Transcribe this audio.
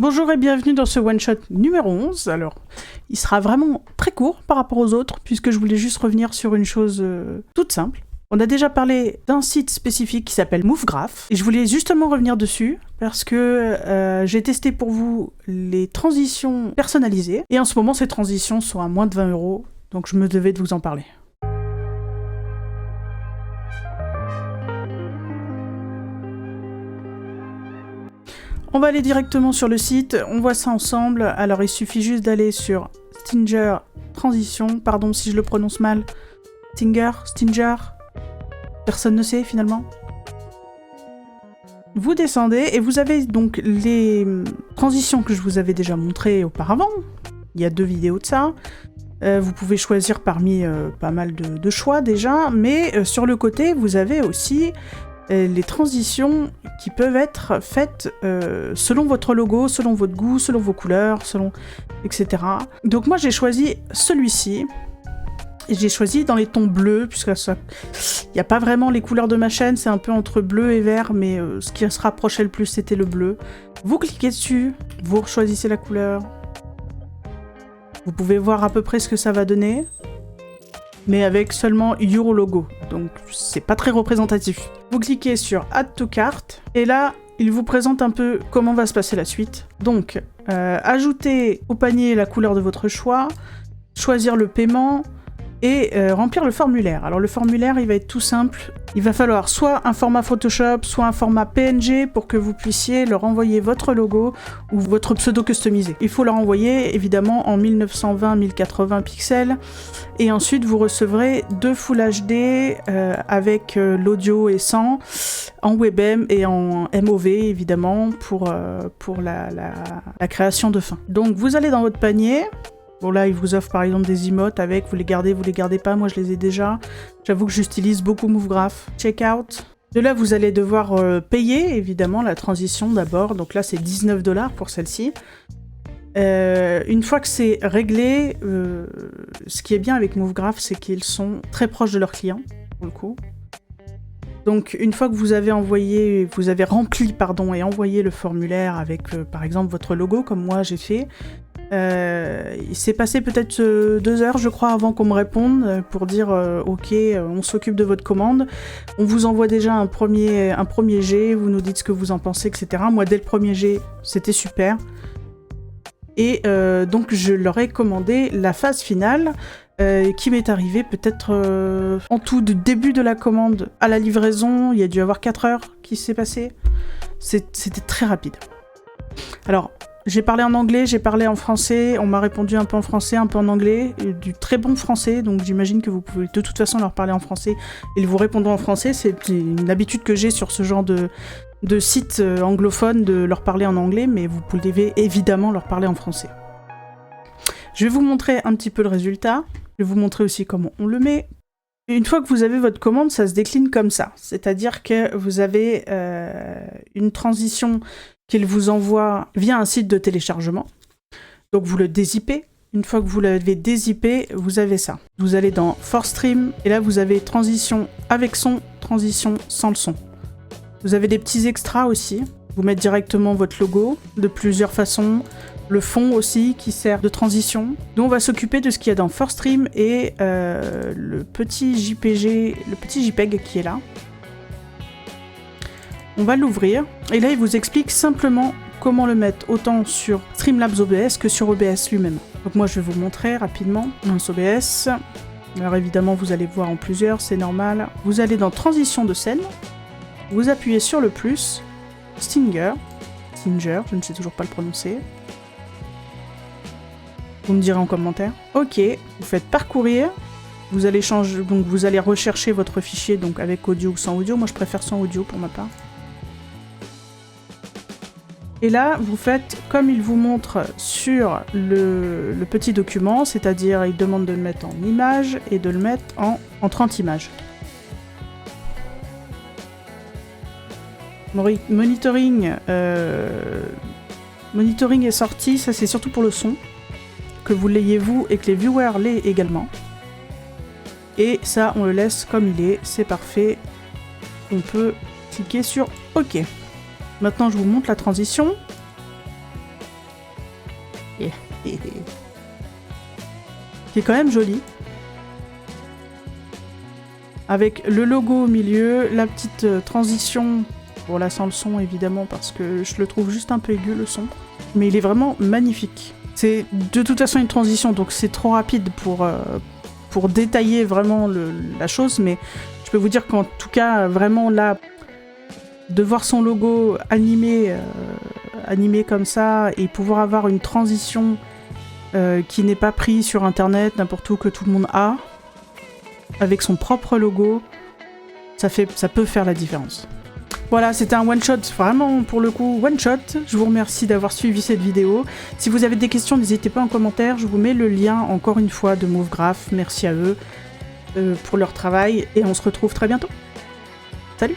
Bonjour et bienvenue dans ce one-shot numéro 11. Alors, il sera vraiment très court par rapport aux autres, puisque je voulais juste revenir sur une chose toute simple. On a déjà parlé d'un site spécifique qui s'appelle MoveGraph, et je voulais justement revenir dessus, parce que j'ai testé pour vous les transitions personnalisées, et en ce moment, ces transitions sont à moins de 20 €, donc je me devais de vous en parler. On va aller directement sur le site, on voit ça ensemble. Alors il suffit juste d'aller sur Stinger Transition, pardon si je le prononce mal. Stinger, personne ne sait finalement. Vous descendez et vous avez donc les transitions que je vous avais déjà montrées auparavant. Il y a 2 vidéos de ça. Vous pouvez choisir parmi pas mal de choix déjà, mais sur le côté vous avez aussi les transitions qui peuvent être faites selon votre logo, selon votre goût, selon vos couleurs, selon etc. Donc moi j'ai choisi celui-ci, et j'ai choisi dans les tons bleus, puisque il n'y a pas vraiment les couleurs de ma chaîne, c'est un peu entre bleu et vert, mais ce qui se rapprochait le plus c'était le bleu. Vous cliquez dessus, vous choisissez la couleur, vous pouvez voir à peu près ce que ça va donner, mais avec seulement Your Logo, donc c'est pas très représentatif. Vous cliquez sur Add to Cart, et là, il vous présente un peu comment va se passer la suite. Donc, ajouter au panier la couleur de votre choix, choisir le paiement, et remplir le formulaire. Alors le formulaire, il va être tout simple. Il va falloir soit un format Photoshop, soit un format PNG pour que vous puissiez leur envoyer votre logo ou votre pseudo customisé. Il faut leur envoyer évidemment en 1920-1080 pixels, et ensuite vous recevrez 2 Full HD avec l'audio et sans, en WebM et en MOV évidemment pour la création de fin. Donc vous allez dans votre panier. Bon là, il vous offre par exemple des emotes avec, vous les gardez pas, moi je les ai déjà. J'avoue que j'utilise beaucoup MoveGraph. Checkout. De là, vous allez devoir payer évidemment la transition d'abord, donc là c'est 19 $ pour celle-ci. Une fois que c'est réglé, ce qui est bien avec MoveGraph, c'est qu'ils sont très proches de leurs clients, pour le coup. Donc une fois que vous avez rempli et envoyé le formulaire avec par exemple votre logo, comme moi j'ai fait, il s'est passé peut-être 2 heures je crois avant qu'on me réponde pour dire ok, on s'occupe de votre commande, on vous envoie déjà un premier jet, vous nous dites ce que vous en pensez, etc. Moi dès le premier jet c'était super, et donc je leur ai commandé la phase finale qui m'est arrivée peut-être en tout du début de la commande à la livraison, il y a dû y avoir 4 heures qui s'est passé. C'était très rapide. Alors j'ai parlé en anglais, j'ai parlé en français, on m'a répondu un peu en français, un peu en anglais, du très bon français, donc j'imagine que vous pouvez de toute façon leur parler en français, et ils vous répondront en français. C'est une habitude que j'ai sur ce genre de site anglophone de leur parler en anglais, mais vous pouvez évidemment leur parler en français. Je vais vous montrer un petit peu le résultat, je vais vous montrer aussi comment on le met. Une fois que vous avez votre commande, ça se décline comme ça, c'est-à-dire que vous avez une transition qu'il vous envoie via un site de téléchargement. Donc vous le dézippez. Une fois que vous l'avez dézippé, vous avez ça. Vous allez dans Force Stream, et là vous avez transition avec son, transition sans le son. Vous avez des petits extras aussi. Vous mettez directement votre logo de plusieurs façons. Le fond aussi qui sert de transition. Nous on va s'occuper de ce qu'il y a dans Force Stream et le petit JPEG qui est là. On va l'ouvrir, et là il vous explique simplement comment le mettre autant sur Streamlabs OBS que sur OBS lui-même. Donc moi je vais vous montrer rapidement dans OBS. Alors évidemment vous allez voir en plusieurs, c'est normal. Vous allez dans Transition de scène, vous appuyez sur le plus, Stinger, je ne sais toujours pas le prononcer. Vous me direz en commentaire. Ok, vous faites parcourir. Vous allez changer, donc vous allez rechercher votre fichier donc avec audio ou sans audio. Moi je préfère sans audio pour ma part. Et là, vous faites comme il vous montre sur le petit document, c'est-à-dire il demande de le mettre en image et de le mettre en 30 images. Monitoring est sorti, ça c'est surtout pour le son, que vous l'ayez vous et que les viewers l'aient également. Et ça, on le laisse comme il est, c'est parfait. On peut cliquer sur OK. Maintenant, je vous montre la transition. qui est quand même joli. Avec le logo au milieu, la petite transition, bon là sans le son évidemment parce que je le trouve juste un peu aigu le son, mais il est vraiment magnifique. C'est de toute façon une transition, donc c'est trop rapide pour détailler vraiment la chose, mais je peux vous dire qu'en tout cas, vraiment là, de voir son logo animé comme ça, et pouvoir avoir une transition qui n'est pas prise sur internet, n'importe où, que tout le monde a, avec son propre logo, ça peut faire la différence. Voilà, c'était un one-shot, vraiment pour le coup one-shot. Je vous remercie d'avoir suivi cette vidéo. Si vous avez des questions, n'hésitez pas en commentaire. Je vous mets le lien, encore une fois, de Movegraph. Merci à eux pour leur travail. Et on se retrouve très bientôt. Salut!